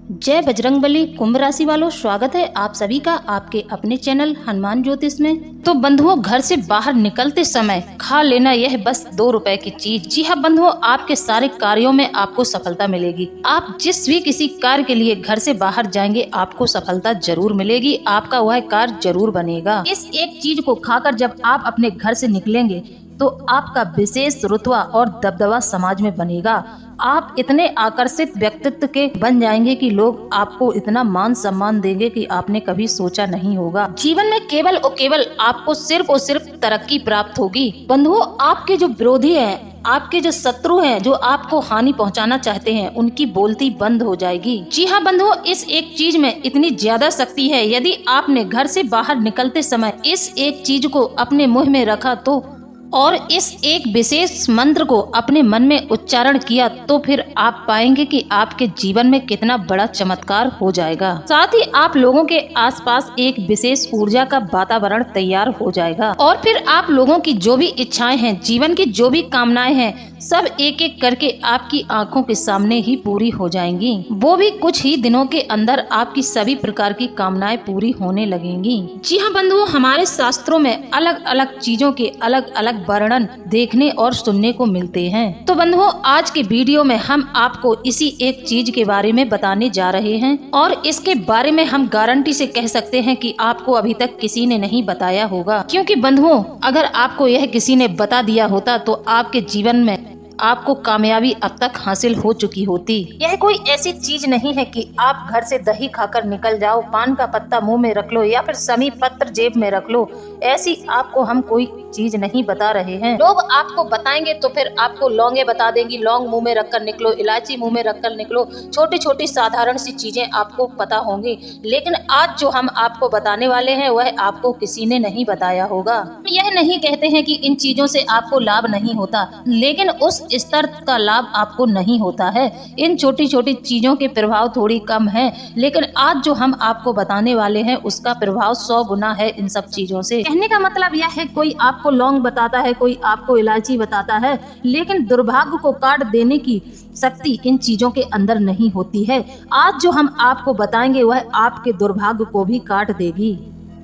जय बजरंगबली। कुंभ राशि वालों, स्वागत है आप सभी का आपके अपने चैनल हनुमान ज्योतिष में। तो बंधुओं, घर से बाहर निकलते समय खा लेना यह बस 2 रुपए की चीज। जी हाँ बंधुओं, आपके सारे कार्यों में आपको सफलता मिलेगी। आप जिस भी किसी कार्य के लिए घर से बाहर जाएंगे आपको सफलता जरूर मिलेगी, आपका वह कार्य जरूर बनेगा। इस एक चीज को खाकर जब आप अपने घर से निकलेंगे तो आपका विशेष रुतबा और दबदबा समाज में बनेगा। आप इतने आकर्षित व्यक्तित्व के बन जाएंगे कि लोग आपको इतना मान सम्मान देंगे कि आपने कभी सोचा नहीं होगा। जीवन में केवल और केवल आपको सिर्फ और सिर्फ तरक्की प्राप्त होगी। बंधुओं, आपके जो विरोधी हैं, आपके जो शत्रु हैं, जो आपको हानि पहुंचाना चाहते हैं, उनकी बोलती बंद हो जाएगी। जी हाँ बंधुओं, इस एक चीज में इतनी ज्यादा शक्ति है। यदि आपने घर से बाहर निकलते समय इस एक चीज को अपने मुंह में रखा तो और इस एक विशेष मंत्र को अपने मन में उच्चारण किया तो फिर आप पाएंगे कि आपके जीवन में कितना बड़ा चमत्कार हो जाएगा। साथ ही आप लोगों के आसपास एक विशेष ऊर्जा का वातावरण तैयार हो जाएगा और फिर आप लोगों की जो भी इच्छाएं हैं, जीवन की जो भी कामनाएं हैं, सब एक एक करके आपकी आंखों के सामने ही पूरी हो जाएंगी। वो भी कुछ ही दिनों के अंदर आपकी सभी प्रकार की कामनाएं पूरी होने लगेंगी। जी हाँ बंधुओं, हमारे शास्त्रों में अलग अलग चीजों के अलग अलग वर्णन देखने और सुनने को मिलते हैं। तो बंधुओं, आज के वीडियो में हम आपको इसी एक चीज के बारे में बताने जा रहे हैं और इसके बारे में हम गारंटी से कह सकते हैं कि आपको अभी तक किसी ने नहीं बताया होगा। क्योंकि बंधुओं, अगर आपको यह किसी ने बता दिया होता तो आपके जीवन में आपको कामयाबी अब तक हासिल हो चुकी होती। यह कोई ऐसी चीज नहीं है कि आप घर से दही खाकर निकल जाओ, पान का पत्ता मुंह में रख लो या फिर समी पत्र जेब में रख लो। ऐसी आपको हम कोई चीज नहीं बता रहे हैं। लोग आपको बताएंगे तो फिर आपको लौंगे बता देंगी, लौंग मुंह में रखकर निकलो, इलायची मुंह में रखकर निकलो। छोटी छोटी साधारण सी चीजें आपको पता होंगी, लेकिन आज जो हम आपको बताने वाले हैं वह आपको किसी ने नहीं बताया होगा। यह नहीं कहते हैं कि इन चीजों से आपको लाभ नहीं होता, लेकिन उस स्तर का लाभ आपको नहीं होता है। इन छोटी छोटी चीजों के प्रभाव थोड़ी कम है, लेकिन आज जो हम आपको बताने वाले हैं उसका प्रभाव 100 गुना है इन सब चीजों से। कहने का मतलब यह है, कोई आपको लौंग बताता है, कोई आपको इलायची बताता है, लेकिन दुर्भाग्य को काट देने की शक्ति इन चीजों के अंदर नहीं होती है। आज जो हम आपको बताएंगे वह आपके दुर्भाग्य को भी काट देगी।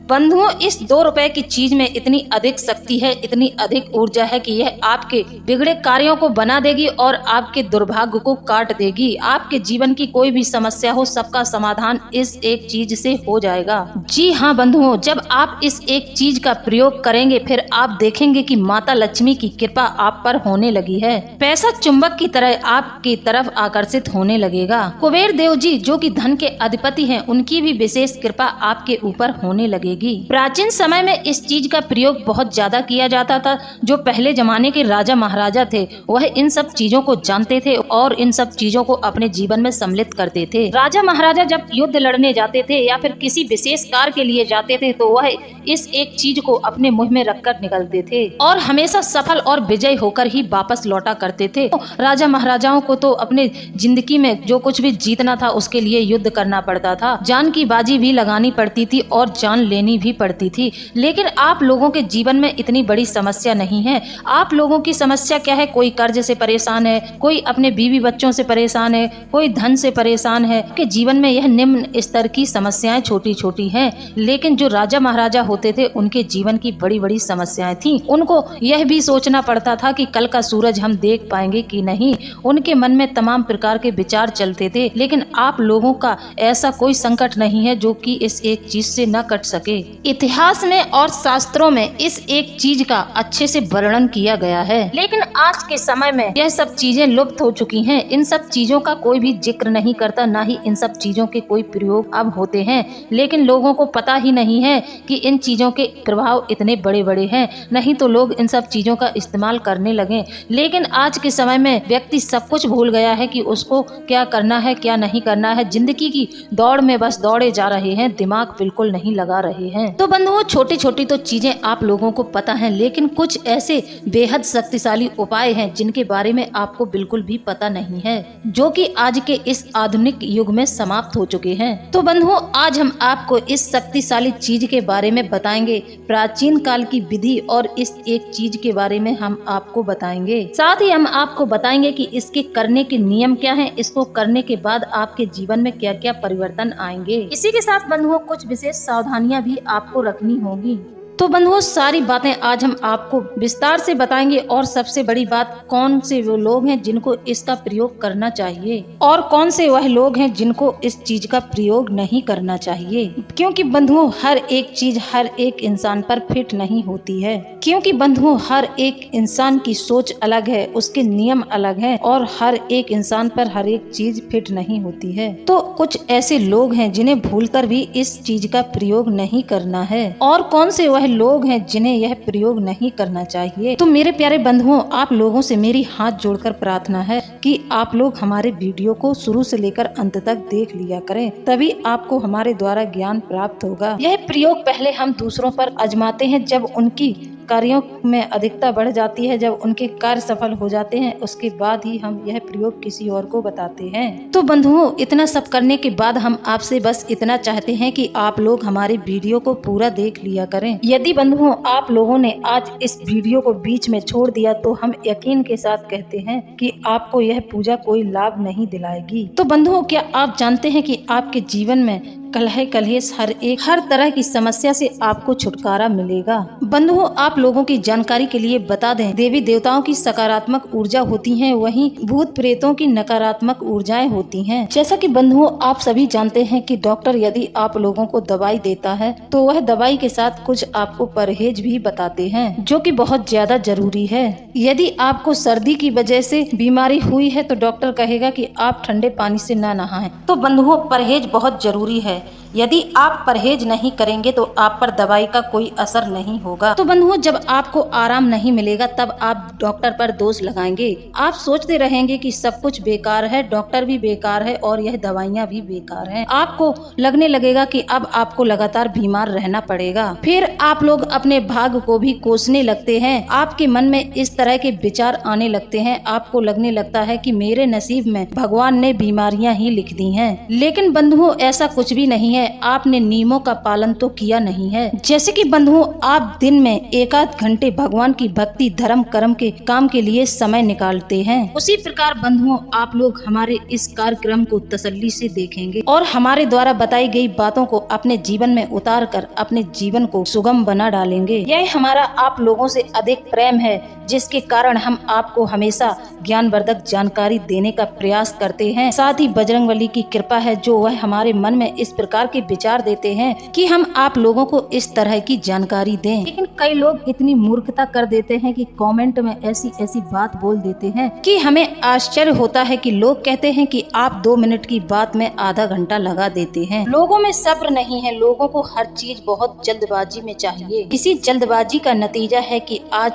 बंधुओं, इस 2 रुपए की चीज में इतनी अधिक शक्ति है, इतनी अधिक ऊर्जा है कि यह आपके बिगड़े कार्यों को बना देगी और आपके दुर्भाग्य को काट देगी। आपके जीवन की कोई भी समस्या हो, सबका समाधान इस एक चीज से हो जाएगा। जी हाँ बंधुओं, जब आप इस एक चीज का प्रयोग करेंगे फिर आप देखेंगे कि माता लक्ष्मी की कृपा आप पर होने लगी है। पैसा चुंबक की तरह आपकी तरफ आकर्षित होने लगेगा। कुबेर देव जी जो कि धन के अधिपति हैं, उनकी भी विशेष कृपा आपके ऊपर होने लगेगी। प्राचीन समय में इस चीज का प्रयोग बहुत ज्यादा किया जाता था। जो पहले जमाने के राजा महाराजा थे वह इन सब चीजों को जानते थे और इन सब चीजों को अपने जीवन में सम्मिलित करते थे। राजा महाराजा जब युद्ध लड़ने जाते थे या फिर किसी विशेष कार्य के लिए जाते थे तो वह इस एक चीज को अपने मुंह में रखकर निकलते थे और हमेशा सफल और विजय होकर ही वापस लौटा करते थे। राजा महाराजाओं को तो अपने जिंदगी में जो कुछ भी जीतना था उसके लिए युद्ध करना पड़ता था, जान की बाजी भी लगानी पड़ती थी और जान लेनी भी पड़ती थी। लेकिन आप लोगों के जीवन में इतनी बड़ी समस्या नहीं है। आप लोगों की समस्या क्या है? कोई कर्ज से परेशान है, कोई अपने बीवी बच्चों से परेशान है, कोई धन से परेशान है। आपके जीवन में यह निम्न स्तर की समस्याएं छोटी छोटी हैं, लेकिन जो राजा महाराजा होते थे उनके जीवन की बड़ी बड़ी समस्याएं थी। उनको यह भी सोचना पड़ता था कि कल का सूरज हम देख पाएंगे कि नहीं। उनके मन में तमाम प्रकार के विचार चलते थे, लेकिन आप लोगों का ऐसा कोई संकट नहीं है जो कि इस एक चीज से न कट सके। इतिहास में और शास्त्रों में इस एक चीज का अच्छे से वर्णन किया गया है, लेकिन आज के समय में यह सब चीजें लुप्त हो चुकी हैं। इन सब चीजों का कोई भी जिक्र नहीं करता, ना ही इन सब चीजों के कोई प्रयोग अब होते हैं। लेकिन लोगों को पता ही नहीं है कि इन चीजों के प्रभाव इतने बड़े बड़े हैं, नहीं तो लोग इन सब चीजों का इस्तेमाल करने लगे। लेकिन आज के समय में व्यक्ति सब कुछ भूल गया है कि उसको क्या करना है क्या नहीं करना है। जिंदगी की दौड़ में बस दौड़े जा रहे हैं, दिमाग बिल्कुल नहीं लगा रहे रहे हैं। तो बंधुओं, छोटी छोटी तो चीजें आप लोगों को पता है, लेकिन कुछ ऐसे बेहद शक्तिशाली उपाय हैं जिनके बारे में आपको बिल्कुल भी पता नहीं है, जो कि आज के इस आधुनिक युग में समाप्त हो चुके हैं। तो बंधुओं, आज हम आपको इस शक्तिशाली चीज के बारे में बताएंगे, प्राचीन काल की विधि और इस एक चीज के बारे में हम आपको बताएंगे। साथ ही हम आपको बताएंगे कि इसके करने के नियम क्या हैं, इसको करने के बाद आपके जीवन में क्या क्या परिवर्तन आएंगे। इसी के साथ बंधुओं, कुछ विशेष सावधानियां भी आपको रखनी होगी। तो बंधुओं, सारी बातें आज हम आपको विस्तार से बताएंगे, और सबसे बड़ी बात, कौन से वो लोग हैं जिनको इसका प्रयोग करना चाहिए और कौन से वह लोग हैं जिनको इस चीज का प्रयोग नहीं करना चाहिए। क्योंकि बंधुओं, हर एक चीज हर एक इंसान पर फिट नहीं होती है, क्योंकि बंधुओं, हर एक इंसान की सोच अलग है, उसके नियम अलग हैं, और हर एक इंसान पर हर एक चीज फिट नहीं होती है। तो कुछ ऐसे लोग हैं जिन्हें भूलकर भी इस चीज का प्रयोग नहीं करना है, और कौन से वह लोग हैं जिन्हें यह प्रयोग नहीं करना चाहिए। तो मेरे प्यारे बंधुओं, आप लोगों से मेरी हाथ जोड़कर प्रार्थना है कि आप लोग हमारे वीडियो को शुरू से लेकर अंत तक देख लिया करें, तभी आपको हमारे द्वारा ज्ञान प्राप्त होगा। यह प्रयोग पहले हम दूसरों पर आजमाते हैं, जब उनकी कार्यों में अधिकता बढ़ जाती है, जब उनके कार्य सफल हो जाते हैं, उसके बाद ही हम यह प्रयोग किसी और को बताते हैं। तो बंधुओं, इतना सब करने के बाद हम आपसे बस इतना चाहते हैं कि आप लोग हमारे वीडियो को पूरा देख लिया करें। यदि बंधुओं, आप लोगों ने आज इस वीडियो को बीच में छोड़ दिया तो हम यकीन के साथ कहते हैं कि आपको यह पूजा कोई लाभ नहीं दिलाएगी। तो बंधुओं, क्या आप जानते हैं कि आपके जीवन में कलह कलेश हर तरह की समस्या से आपको छुटकारा मिलेगा। बंधुओं, आप लोगों की जानकारी के लिए बता दें, देवी देवताओं की सकारात्मक ऊर्जा होती है, वहीं भूत प्रेतों की नकारात्मक ऊर्जाएं होती हैं। जैसा कि बंधुओं, आप सभी जानते हैं कि डॉक्टर यदि आप लोगों को दवाई देता है तो वह दवाई के साथ कुछ आपको परहेज भी बताते हैं, जो कि बहुत ज्यादा जरूरी है। यदि आपको सर्दी की वजह से बीमारी हुई है तो डॉक्टर कहेगा कि आप ठंडे पानी से न नहाएं। तो बंधुओं, परहेज बहुत जरूरी है। यदि आप परहेज नहीं करेंगे तो आप पर दवाई का कोई असर नहीं होगा। तो बंधुओं, जब आपको आराम नहीं मिलेगा तब आप डॉक्टर पर दोष लगाएंगे। आप सोचते रहेंगे कि सब कुछ बेकार है, डॉक्टर भी बेकार है और यह दवाइयाँ भी बेकार हैं। आपको लगने लगेगा कि अब आपको लगातार बीमार रहना पड़ेगा। फिर आप लोग अपने भाग्य को भी कोसने लगते हैं। आपके मन में इस तरह के विचार आने लगते हैं। आपको लगने लगता है कि मेरे नसीब में भगवान ने बीमारियां ही लिख दी हैं। लेकिन बंधुओं, ऐसा कुछ भी नहीं है। आपने नियमों का पालन तो किया नहीं है। जैसे कि बंधुओं, आप दिन में एकाध घंटे भगवान की भक्ति, धर्म, कर्म के काम के लिए समय निकालते हैं, उसी प्रकार बंधुओं, आप लोग हमारे इस कार्यक्रम को तसल्ली से देखेंगे और हमारे द्वारा बताई गई बातों को अपने जीवन में उतार कर अपने जीवन को सुगम बना डालेंगे। यह हमारा आप लोगों से अधिक प्रेम है, जिसके कारण हम आपको हमेशा ज्ञानवर्धक जानकारी देने का प्रयास करते हैं। साथ ही बजरंगबली की कृपा है, जो वह हमारे मन में इस प्रकार के विचार देते हैं कि हम आप लोगों को इस तरह की जानकारी दें। लेकिन कई लोग इतनी मूर्खता कर देते हैं कि कमेंट में ऐसी ऐसी बात बोल देते हैं कि हमें आश्चर्य होता है कि लोग कहते हैं कि आप 2 मिनट की बात में आधा घंटा लगा देते हैं। लोगों में सब्र नहीं है, लोगों को हर चीज बहुत जल्दबाजी में चाहिए। इसी जल्दबाजी का नतीजा है कि आज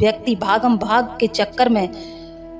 व्यक्ति भागम भाग के चक्कर में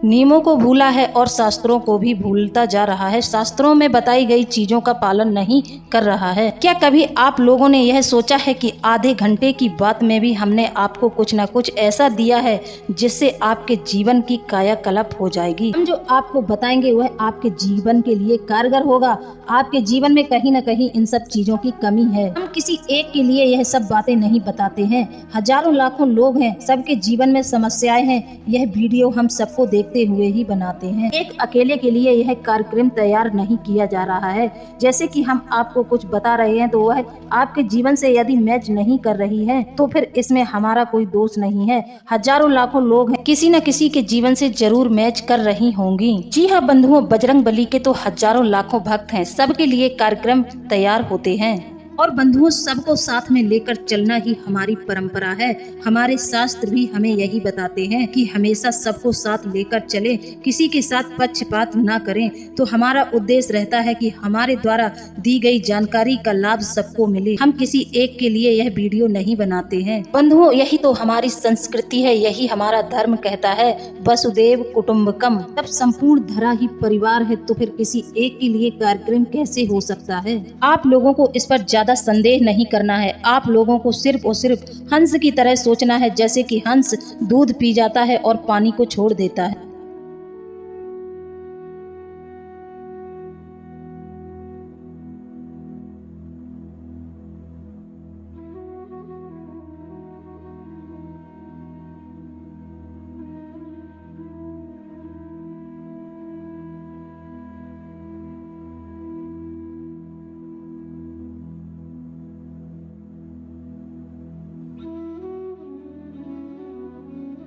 नियमों को भूला है और शास्त्रों को भी भूलता जा रहा है। शास्त्रों में बताई गई चीजों का पालन नहीं कर रहा है। क्या कभी आप लोगों ने यह सोचा है कि आधे घंटे की बात में भी हमने आपको कुछ न कुछ ऐसा दिया है जिससे आपके जीवन की कायाकल्प हो जाएगी। हम जो आपको बताएंगे वह आपके जीवन के लिए कारगर होगा। आपके जीवन में कहीं न कहीं इन सब चीजों की कमी है। हम किसी एक के लिए यह सब बातें नहीं बताते हैं। हजारों लाखों लोग हैं, सबके जीवन में समस्याएं हैं। यह वीडियो हम सबको देखते हुए ही बनाते हैं। एक अकेले के लिए यह कार्यक्रम तैयार नहीं किया जा रहा है। जैसे कि हम आपको कुछ बता रहे हैं तो वह आपके जीवन से यदि मैच नहीं कर रही है तो फिर इसमें हमारा कोई दोष नहीं है। हजारों लाखों लोग हैं, किसी न किसी के जीवन से जरूर मैच कर रही होंगी। जी हाँ बंधुओं, बजरंगबली के तो हजारों लाखों भक्त हैं, सबके लिए कार्यक्रम तैयार होते हैं। और बंधुओं, सबको साथ में लेकर चलना ही हमारी परंपरा है। हमारे शास्त्र भी हमें यही बताते हैं कि हमेशा सबको साथ लेकर चलें, किसी के साथ पक्षपात ना करें। तो हमारा उद्देश्य रहता है कि हमारे द्वारा दी गई जानकारी का लाभ सबको मिले। हम किसी एक के लिए यह वीडियो नहीं बनाते हैं। बंधुओं, यही तो हमारी संस्कृति है, यही हमारा धर्म कहता है, वसुदेव कुटुम्बकम। जब संपूर्ण धरा ही परिवार है तो फिर किसी एक के लिए कार्यक्रम कैसे हो सकता है। आप लोगों को इस पर ज्यादा ज्यादा संदेह नहीं करना है। आप लोगों को सिर्फ और सिर्फ हंस की तरह सोचना है, जैसे कि हंस दूध पी जाता है और पानी को छोड़ देता है।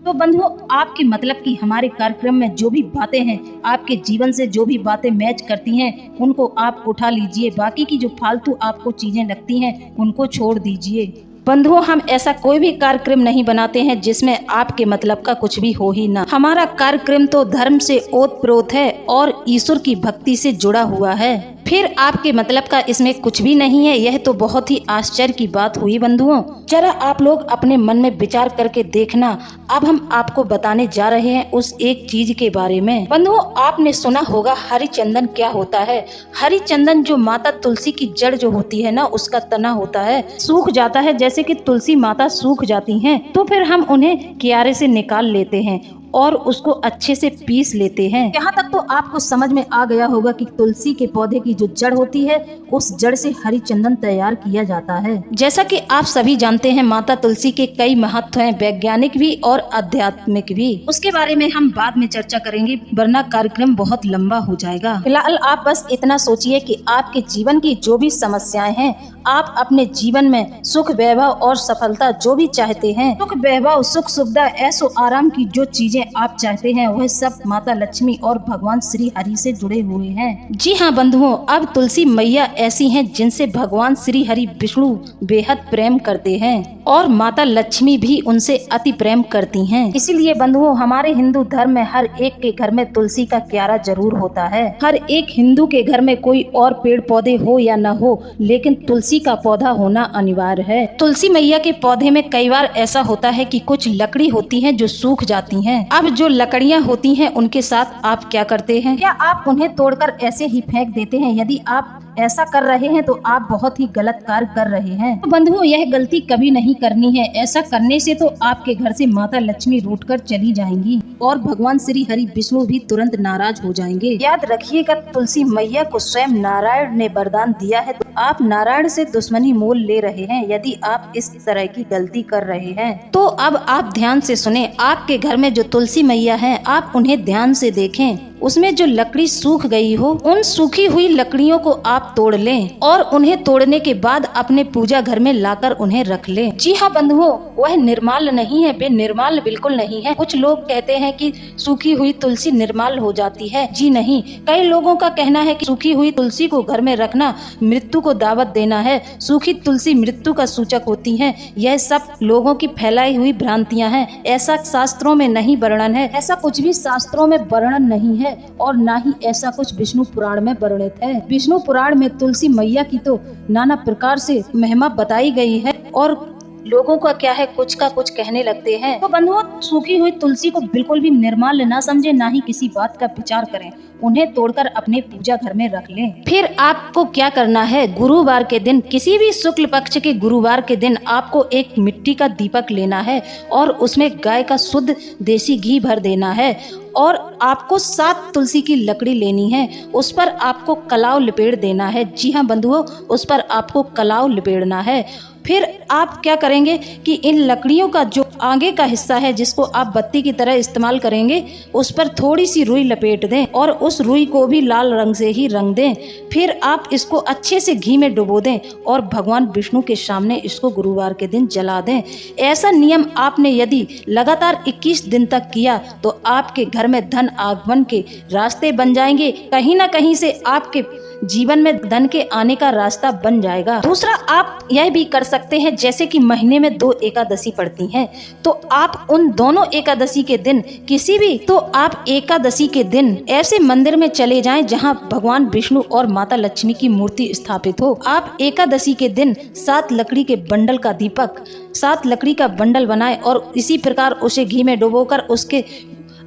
तो बंधुओं, आपके मतलब कि हमारे कार्यक्रम में जो भी बातें हैं, आपके जीवन से जो भी बातें मैच करती हैं, उनको आप उठा लीजिए। बाकी की जो फालतू आपको चीजें लगती हैं, उनको छोड़ दीजिए। बंधुओं, हम ऐसा कोई भी कार्यक्रम नहीं बनाते हैं जिसमें आपके मतलब का कुछ भी हो ही ना। हमारा कार्यक्रम तो धर्म से ओतप्रोत है और ईश्वर की भक्ति से जुड़ा हुआ है। फिर आपके मतलब का इसमें कुछ भी नहीं है। यह तो बहुत ही आश्चर्य की बात हुई बंधुओं। जरा आप लोग अपने मन में विचार करके देखना। अब हम आपको बताने जा रहे हैं उस एक चीज के बारे में। बंधुओं, आपने सुना होगा हरिचंदन क्या होता है। हरिचंदन जो माता तुलसी की जड़ जो होती है ना, उसका तना होता है, सूख जाता है। जैसे कि तुलसी माता सूख जाती हैं, तो फिर हम उन्हें कियारे से निकाल लेते हैं और उसको अच्छे से पीस लेते हैं। यहाँ तक तो आपको समझ में आ गया होगा कि तुलसी के पौधे की जो जड़ होती है, उस जड़ से हरिचंदन तैयार किया जाता है। जैसा कि आप सभी जानते हैं, माता तुलसी के कई महत्व हैं, वैज्ञानिक भी और आध्यात्मिक भी। उसके बारे में हम बाद में चर्चा करेंगे, वरना कार्यक्रम बहुत लंबा हो जाएगा। फिलहाल आप बस इतना सोचिए कि आपके जीवन की जो भी समस्याएं हैं, आप अपने जीवन में सुख, वैभव और सफलता जो भी चाहते हैं, सुख, वैभव, सुख, सुविधा, ऐशो आराम की जो चीजें आप चाहते हैं, वह सब माता लक्ष्मी और भगवान श्री हरि से जुड़े हुए हैं। जी हाँ बंधुओं, अब तुलसी मैया ऐसी हैं जिनसे भगवान श्री हरि विष्णु बेहद प्रेम करते हैं और माता लक्ष्मी भी उनसे अति प्रेम करती हैं। इसीलिए बंधुओं, हमारे हिंदू धर्म में हर एक के घर में तुलसी का क्यारा जरूर होता है। हर एक हिंदू के घर में कोई और पेड़ पौधे हो या न हो, लेकिन तुलसी का पौधा होना अनिवार्य है। तुलसी मैया के पौधे में कई बार ऐसा होता है कि कुछ लकड़ी होती है जो सूख जाती है। अब जो लकड़ियाँ होती हैं, उनके साथ आप क्या करते हैं? क्या आप उन्हें तोड़कर ऐसे ही फेंक देते हैं? यदि आप ऐसा कर रहे हैं तो आप बहुत ही गलत कार्य कर रहे हैं। तो बंधुओं, यह गलती कभी नहीं करनी है। ऐसा करने से तो आपके घर से माता लक्ष्मी रूठकर चली जाएंगी और भगवान श्री हरि विष्णु भी तुरंत नाराज हो जाएंगे। याद रखिएगा, तुलसी मैया को स्वयं नारायण ने वरदान दिया है, तो आप नारायण से दुश्मनी मोल ले रहे हैं यदि आप इस तरह की गलती कर रहे हैं। तो अब आप ध्यान से सुने। आपके घर में जो तुलसी मैया है, आप उन्हें ध्यान से देखें। उसमें जो लकड़ी सूख गई हो, उन सूखी हुई लकड़ियों को आप तोड़ लें और उन्हें तोड़ने के बाद अपने पूजा घर में लाकर उन्हें रख लें। जी हाँ बंधुओं, वह निर्माल नहीं है, वे निर्माल बिल्कुल नहीं है। कुछ लोग कहते हैं कि सूखी हुई तुलसी निर्माल हो जाती है। जी नहीं, कई लोगों का कहना है कि सूखी हुई तुलसी को घर में रखना मृत्यु को दावत देना है। सूखी तुलसी मृत्यु का सूचक होती है। यह सब लोगों की फैलाई हुई भ्रांतियां हैं। ऐसा शास्त्रों में नहीं वर्णन है। ऐसा कुछ भी शास्त्रों में वर्णन नहीं है और ना ही ऐसा कुछ विष्णु पुराण में वर्णित है। विष्णु पुराण में तुलसी मैया की तो नाना प्रकार से महिमा बताई गई है और लोगों का क्या है, कुछ का कुछ कहने लगते हैं। तो बंधुओं, सूखी हुई तुलसी को बिल्कुल भी निर्माल ना समझे, ना ही किसी बात का विचार करें। उन्हें तोड़कर अपने पूजा घर में रख लें। फिर आपको क्या करना है, गुरुवार के दिन, किसी भी शुक्ल पक्ष के गुरुवार के दिन आपको एक मिट्टी का दीपक लेना है और उसमें गाय का शुद्ध देसी घी भर देना है और आपको 7 तुलसी की लकड़ी लेनी है। उस पर आपको कलाव लपेट देना है। जी हाँ बंधुओं, उस पर आपको कलाव लपेटना है। फिर आप क्या करेंगे कि इन लकड़ियों का जो आगे का हिस्सा है, जिसको आप बत्ती की तरह इस्तेमाल करेंगे, उस पर थोड़ी सी रुई लपेट दें और उस रुई को भी लाल रंग से ही रंग दें। फिर आप इसको अच्छे से घी में डुबो दें और भगवान विष्णु के सामने इसको गुरुवार के दिन जला दें। ऐसा नियम आपने यदि लगातार 21 दिन तक किया तो आपके घर में धन आगमन के रास्ते बन जाएंगे। कहीं ना कहीं से आपके जीवन में धन के आने का रास्ता बन जाएगा। दूसरा, आप यह भी कर सकते हैं, जैसे कि महीने में 2 एकादशी पड़ती हैं, तो आप उन दोनों एकादशी के दिन किसी भी, तो आप एकादशी के दिन ऐसे मंदिर में चले जाएं जहां भगवान विष्णु और माता लक्ष्मी की मूर्ति स्थापित हो। आप एकादशी के दिन 7 लकड़ी के बंडल का दीपक, 7 लकड़ी का बंडल बनाएं और इसी प्रकार उसे घी में डुबोकर उसके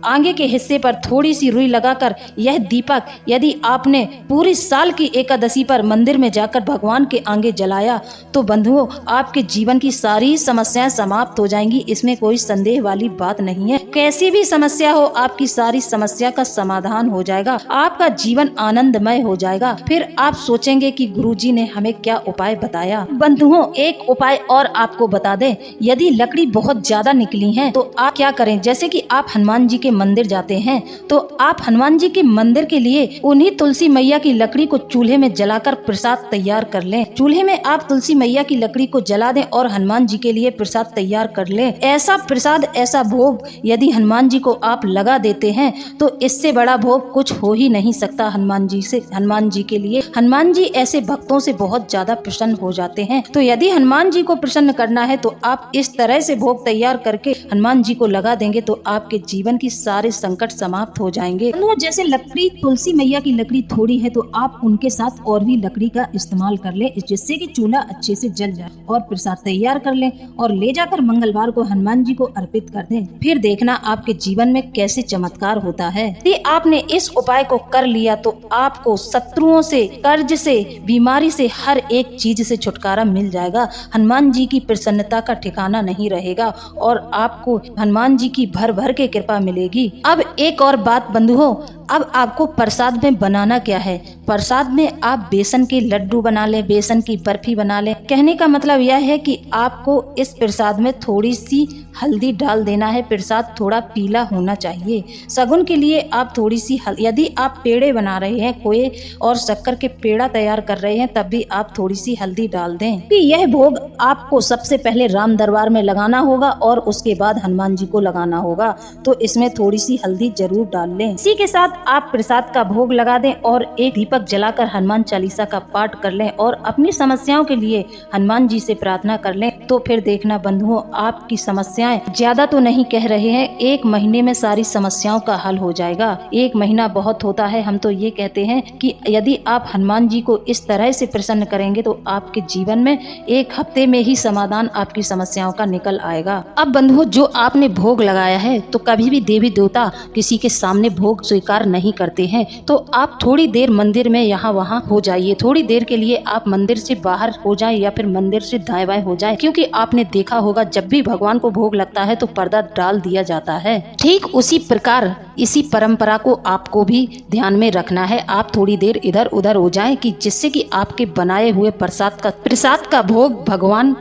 आगे के हिस्से पर थोड़ी सी रुई लगाकर यह दीपक यदि आपने पूरी साल की एकादशी पर मंदिर में जाकर भगवान के आगे जलाया तो बंधुओं आपके जीवन की सारी समस्याएं समाप्त हो जाएंगी। इसमें कोई संदेह वाली बात नहीं है। कैसी भी समस्या हो आपकी सारी समस्या का समाधान हो जाएगा, आपका जीवन आनंदमय हो जाएगा। फिर आप सोचेंगे कि गुरुजी ने हमें क्या उपाय बताया। बंधुओं एक उपाय और आपको बता दें, यदि लकड़ी बहुत ज्यादा निकली है तो आप क्या करें, जैसे कि आप हनुमान जी के मंदिर जाते हैं तो आप हनुमान जी के मंदिर के लिए उन्हीं तुलसी मैया की लकड़ी को चूल्हे में जलाकर प्रसाद तैयार कर लें। चूल्हे में आप तुलसी मैया की लकड़ी को जला दें और हनुमान जी के लिए प्रसाद तैयार कर लें। ऐसा प्रसाद, ऐसा भोग यदि हनुमान जी को आप लगा देते हैं तो इससे बड़ा भोग कुछ हो ही नहीं सकता हनुमान जी के लिए। हनुमान जी ऐसे भक्तों से बहुत ज्यादा प्रसन्न हो जाते हैं। तो यदि हनुमान जी को प्रसन्न करना है तो आप इस तरह से भोग तैयार करके हनुमान जी को लगा देंगे तो आपके जीवन की सारे संकट समाप्त हो जाएंगे। जैसे लकड़ी तुलसी मैया की लकड़ी थोड़ी है तो आप उनके साथ और भी लकड़ी का इस्तेमाल कर लें, जिससे कि चूल्हा अच्छे से जल जाए और प्रसाद तैयार कर लें और ले जाकर मंगलवार को हनुमान जी को अर्पित कर दें। फिर देखना आपके जीवन में कैसे चमत्कार होता है। यदि आपने इस उपाय को कर लिया तो आपको शत्रुओं से, कर्ज से, बीमारी से, हर एक चीज से छुटकारा मिल जाएगा। हनुमान जी की प्रसन्नता का ठिकाना नहीं रहेगा और आपको हनुमान जी की भर भर के कृपा मिलेगी। अब एक और बात बंधुओं, अब आपको प्रसाद में बनाना क्या है। प्रसाद में आप बेसन के लड्डू बना लें, बेसन की बर्फी बना लें। कहने का मतलब यह है कि आपको इस प्रसाद में थोड़ी सी हल्दी डाल देना है। प्रसाद थोड़ा पीला होना चाहिए। सगुन के लिए आप थोड़ी सी यदि आप पेड़े बना रहे हैं कोई और शक्कर के पेड़ा तैयार कर रहे हैं तब भी आप थोड़ी सी हल्दी डाल दें कि यह भोग आपको सबसे पहले राम दरबार में लगाना होगा और उसके बाद हनुमान जी को लगाना होगा, तो इसमें थोड़ी सी हल्दी जरूर डाल लें। इसी के साथ आप प्रसाद का भोग लगा दें और एक दीपक जलाकर हनुमान चालीसा का पाठ कर लें और अपनी समस्याओं के लिए हनुमान जी से प्रार्थना कर लें। तो फिर देखना बंधुओं आपकी समस्याएं ज्यादा तो नहीं कह रहे हैं, 1 महीने में सारी समस्याओं का हल हो जाएगा। 1 महीना बहुत होता है। हम तो ये कहते हैं कि यदि आप हनुमान जी को इस तरह से प्रसन्न करेंगे तो आपके जीवन में 1 हफ्ते में ही समाधान आपकी समस्याओं का निकल आएगा। अब बंधुओं जो आपने भोग लगाया है तो कभी भी देवी देवता किसी के सामने भोग स्वीकार नहीं करते हैं, तो आप थोड़ी देर मंदिर में यहाँ वहाँ हो जाइए। थोड़ी देर के लिए आप मंदिर से बाहर हो जाएं या फिर मंदिर से दाएं बाएं हो जाएं, क्योंकि आपने देखा होगा जब भी भगवान को भोग लगता है तो पर्दा डाल दिया जाता है। ठीक उसी प्रकार इसी परंपरा को आपको भी ध्यान में रखना है। आप थोड़ी देर इधर उधर हो जाएं कि जिससे कि आपके बनाए हुए प्रसाद का भोग भगवान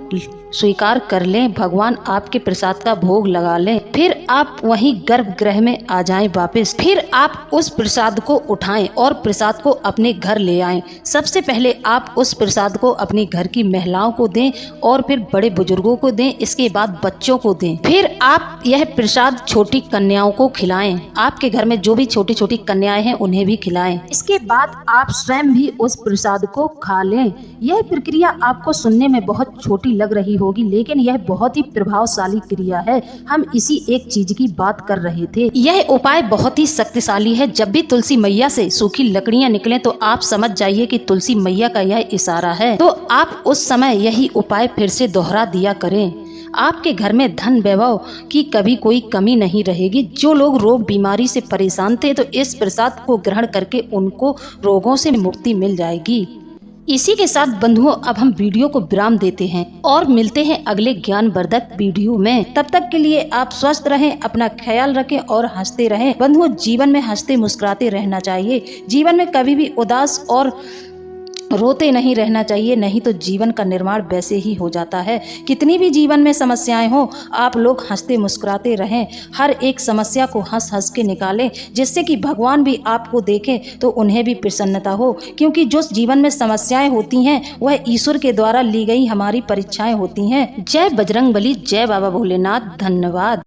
स्वीकार कर लें, भगवान आपके प्रसाद का भोग लगा लें। फिर आप वहीं गर्भगृह में आ जाएं वापस। फिर आप उस प्रसाद को उठाएं और प्रसाद को अपने घर ले आएं। सबसे पहले आप उस प्रसाद को अपने घर की महिलाओं को दें और फिर बड़े बुजुर्गों को दें, इसके बाद बच्चों को दें। फिर आप यह प्रसाद छोटी कन्याओं को खिलाएं। आपके घर में जो भी छोटी छोटी कन्याएं हैं उन्हें भी खिलाएं। इसके बाद आप स्वयं भी उस प्रसाद को खा लें। यह प्रक्रिया आपको सुनने में बहुत छोटी लग रही होगी, लेकिन यह बहुत ही प्रभावशाली क्रिया है। हम इसी एक चीज की बात कर रहे थे। यह उपाय बहुत ही शक्तिशाली है। जब भी तुलसी मैया से सूखी लकड़ियां निकलें तो आप समझ जाइए कि तुलसी मैया का यह इशारा है। तो आप उस समय यही उपाय फिर से दोहरा दिया करें। आपके घर में धन वैभव की कभी कोई कमी नहीं रहेगी। जो लोग रोग बीमारी से परेशान थे तो इस प्रसाद को ग्रहण करके उनको रोगों से मुक्ति मिल जाएगी। इसी के साथ बंधुओं अब हम वीडियो को विराम देते हैं और मिलते हैं अगले ज्ञानवर्धक वीडियो में। तब तक के लिए आप स्वस्थ रहें, अपना ख्याल रखें और हंसते रहें। बंधुओं जीवन में हंसते मुस्कुराते रहना चाहिए। जीवन में कभी भी उदास और रोते नहीं रहना चाहिए, नहीं तो जीवन का निर्माण वैसे ही हो जाता है। कितनी भी जीवन में समस्याएं हो, आप लोग हंसते मुस्कुराते रहें। हर एक समस्या को हंस हंस के निकालें, जिससे कि भगवान भी आपको देखें तो उन्हें भी प्रसन्नता हो। क्योंकि जो जीवन में समस्याएं होती हैं वह ईश्वर के द्वारा ली गई हमारी परीक्षाएं होती हैं। जय बजरंगबली, जय बाबा भोलेनाथ। धन्यवाद।